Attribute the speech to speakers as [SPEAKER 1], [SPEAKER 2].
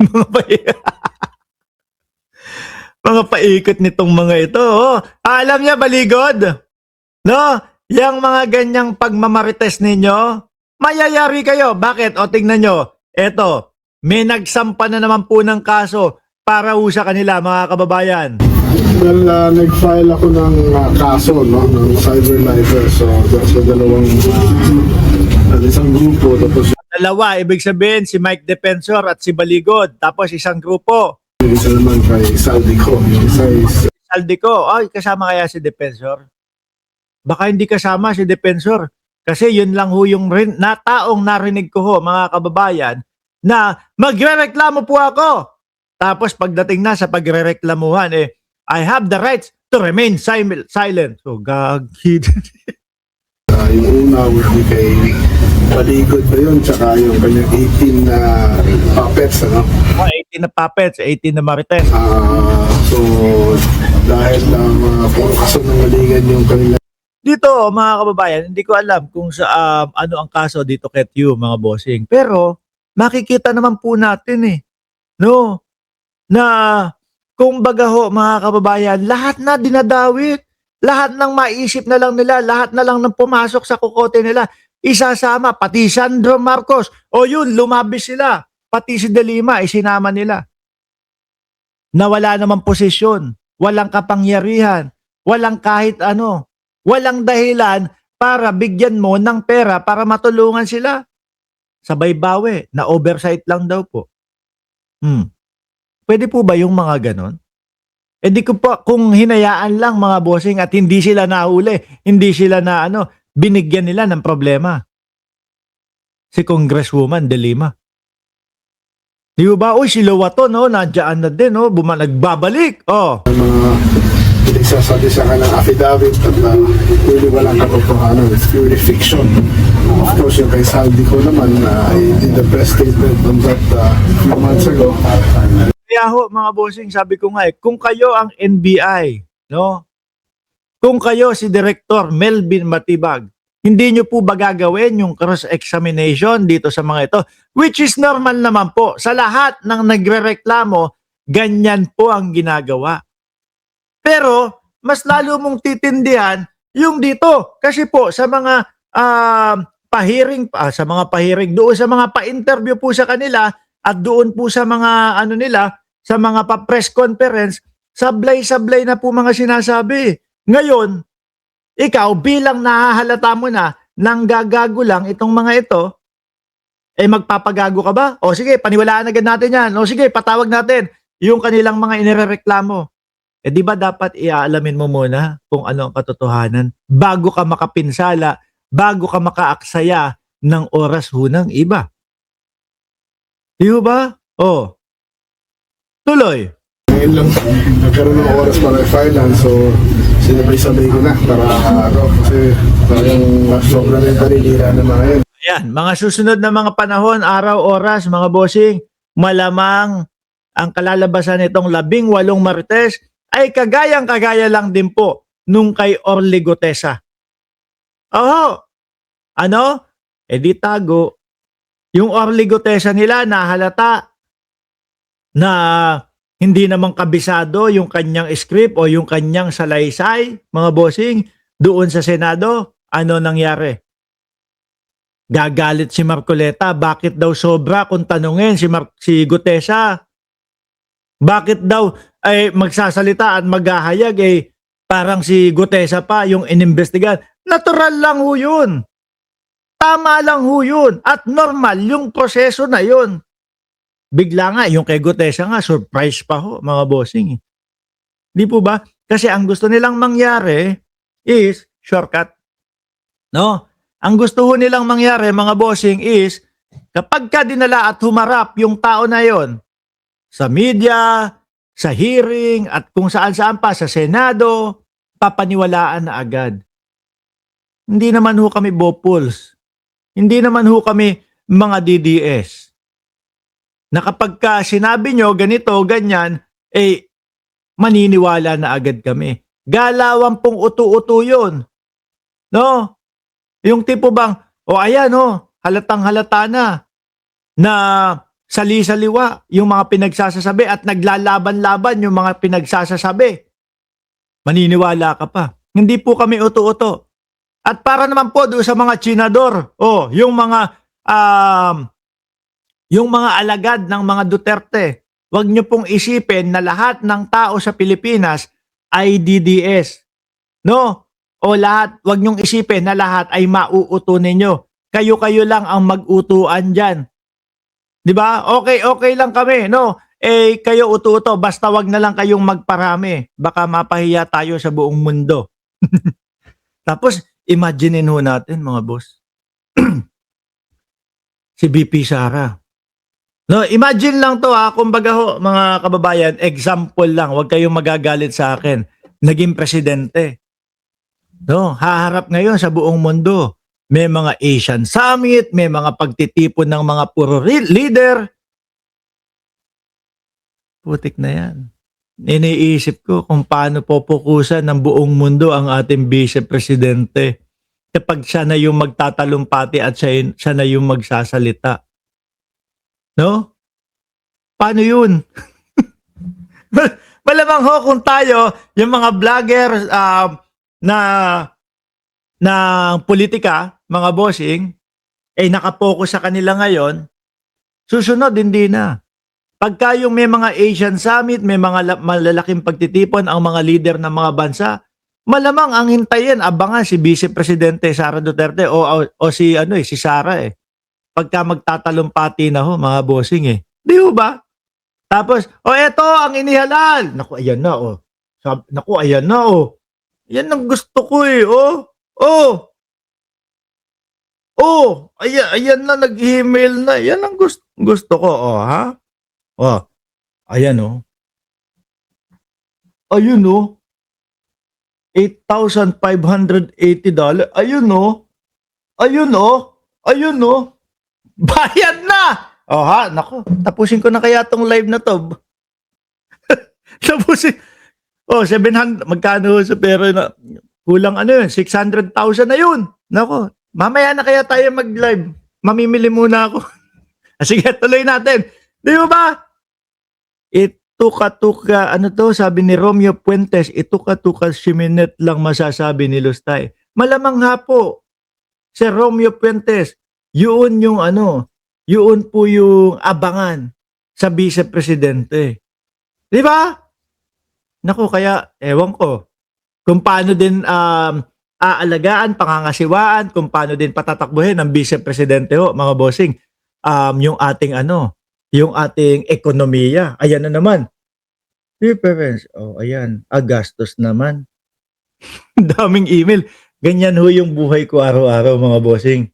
[SPEAKER 1] Mga mga paikot nitong mga ito, oh. Alam niya baligod, no? Yang mga ganyang pagmamarites ninyo, mayayari kayo. Bakit? O tingnan nyo, eto, may nagsampa na naman po ng kaso para ho sa kanila, mga kababayan.
[SPEAKER 2] Well, nag-file ako ng kaso, no, ng cyber libel. So, sa dalawang isang grupo, tapos
[SPEAKER 1] Dalawa, ibig sabihin si Mike Defensor at si Baligod. Tapos isang grupo,
[SPEAKER 2] yung isa naman kay Saldico. Yung isa is
[SPEAKER 1] Saldico. Ay, kasama kaya si Defensor? Baka hindi kasama si Defensor. Kasi yun lang ho yung taong narinig ko ho, mga kababayan, na magrereklamo po ako. Tapos pagdating na sa pagrereklamuhan, I have the rights to remain silent. So, gagid.
[SPEAKER 2] yung una would be kay Baligod ba yun, tsaka yung kanyang 18 na puppets, ano?
[SPEAKER 1] 18 na puppets, 18 na marites.
[SPEAKER 2] So, dahil puro kaso ng maligan yung kanila.
[SPEAKER 1] Dito, mga kababayan, hindi ko alam kung sa ano ang kaso dito kay Q, mga bossing. Pero, makikita naman po natin no, na kung baga ho, mga kababayan, lahat na dinadawit. Lahat ng maisip na lang nila, lahat na lang ng pumasok sa kukote nila, isasama, pati Sandro Marcos. O yun, lumabis sila. Pati si De Lima, isinama nila. Na wala namang posisyon, walang kapangyarihan, walang kahit ano, walang dahilan para bigyan mo ng pera para matulungan sila. Sabay bawi, na oversight lang daw po. Pwede po ba yung mga ganon? Di ko pa, kung hinayaan lang mga bossing at hindi sila nahuli, hindi sila na binigyan nila ng problema. Si Congresswoman De Lima. Di ba? Uy, si Lowato, no? Nandiyan na din, no? Nagbabalik. Oh.
[SPEAKER 2] Mga pinagsasabi sa kanilang affidavit at really walang katotohanan. It's purely fiction. Of course, yung kay Saldico naman, I did the press statement on that few months ago.
[SPEAKER 1] Kaya ho, mga bossing, sabi ko nga kung kayo ang NBI, no? Kung kayo si Director Melvin Matibag, hindi nyo po ba gagawin yung cross-examination dito sa mga ito? Which is normal naman po. Sa lahat ng nagrereklamo, ganyan po ang ginagawa. Pero, mas lalo mong titindihan yung dito. Kasi po, sa mga pahiring, doon sa mga pa-interview po sa kanila, at doon po sa mga sa mga pa-press conference, sablay-sablay na po mga sinasabi. Ngayon, ikaw bilang nahahalata mo na nang gagago lang itong mga ito, magpapagago ka ba? O sige, paniwalaan agad natin yan. O sige, patawag natin yung kanilang mga inirereklamo. Di ba dapat iaalamin mo muna kung ano ang katotohanan bago ka makapinsala, bago ka makaaksaya ng oras ho ng iba. Di ba? O. Tuloy.
[SPEAKER 2] Ngayon lang, nagkaroon ng oras para i-finance, so sinabay-sabay ko na para kasi parang sobrang yung paninira ng mga yan.
[SPEAKER 1] Ayan, mga susunod na mga panahon, araw, oras, mga bossing, malamang ang kalalabasan nitong 18 marites ay kagayang-kagaya lang din po nung kay Orly Gutesa. Oho, ano? Di tago. Yung Orly Gutesa nila nahalata na hindi naman kabisado yung kanyang script o yung kanyang salaysay, mga bossing, doon sa Senado. Ano nangyari? Gagalit si Marcoleta. Bakit daw sobra kung tanungin si Gutesa? Bakit daw ay magsasalita at maghahayag parang si Gutesa pa yung inimbestigan? Natural lang ho yun. Tama lang ho yun. At normal yung proseso na yun. Bigla nga, yung kay Gutesa nga, surprise pa ho, mga bossing. Di po ba? Kasi ang gusto nilang mangyari is shortcut. No? Ang gusto ho nilang mangyari, mga bossing, is kapag ka dinala at humarap yung tao na yon sa media, sa hearing, at kung saan-saan pa, sa Senado, papaniwalaan na agad. Hindi naman ho kami bopuls. Hindi naman ho kami mga DDS. Na kapag ka sinabi nyo ganito, ganyan, maniniwala na agad kami. Galawan pong utu-utu yun. No? Yung tipo bang, ayan halatang halata na sali-saliwa yung mga pinagsasasabi at naglalaban-laban yung mga pinagsasasabi. Maniniwala ka pa. Hindi po kami uto-uto. At para naman po doon sa mga tsinador, yung mga alagad ng mga Duterte, wag niyo pong isipin na lahat ng tao sa Pilipinas ay DDS. No? O lahat, wag niyong isipin na lahat ay mauuto ninyo. Kayo-kayo lang ang mag-utuan dyan. Di ba? Okay lang kami, no? Eh, kayo uto-uto, basta wag na lang kayong magparami. Baka mapahiya tayo sa buong mundo. Tapos, imaginein ho natin, mga boss. Si BP Sara. No, imagine lang to ha, kumbaga ho, mga kababayan, example lang, wag kayong magagalit sa akin. Naging presidente. No, haharap ngayon sa buong mundo. May mga Asian Summit, may mga pagtitipon ng mga puro leader. Putik na yan. Iniisip ko kung paano popukusan ng buong mundo ang ating vice-presidente kapag siya na yung magtatalumpati at siya na yung magsasalita. No? Paano yun? Malamang ho kung tayo, yung mga vlogger na politika, mga bossing, ay nakapokus sa kanila ngayon, susunod hindi na. Pagka yung may mga Asian Summit, may mga malalaking pagtitipon ang mga leader ng mga bansa, malamang ang hintayin, abangan si Vice Presidente Sara Duterte o si si Sara eh. Pagka magtatalumpati na ho, mga bossing eh. Di ho ba? Tapos, eto ang inihalal. Naku, ayan na Naku, ayan na Yan ang gusto ko eh, ayan na, nag-email na. Yan ang gusto ko, ha? Ayan, Ayun, $8,580. Ayun, Ayun, bayad na! Ha? Naku, tapusin ko na kaya tong live na to. Tapusin. 700, magkano sa pera na? Kulang 600,000 na yun. Naku, mamaya na kaya tayo mag-live. Mamimili muna ako. Sige, tuloy natin. Di ba? Ituka-tuka, sabi ni Romeo Puentes, ituka-tuka siminet lang masasabi ni Lustay. Malamang nga po, si Romeo Puentes, yun yung yun po yung abangan sa vice-presidente. Di ba? Naku, kaya, ewan ko, kung paano din aalagaan, pangangasiwaan, kung paano din patatakbuhin ng vice-presidente mga bossing, yung ating yung ating ekonomiya. Ayan na naman. Difference. Ayan. Gastos naman. Daming email. Ganyan ho yung buhay ko araw-araw, mga bossing.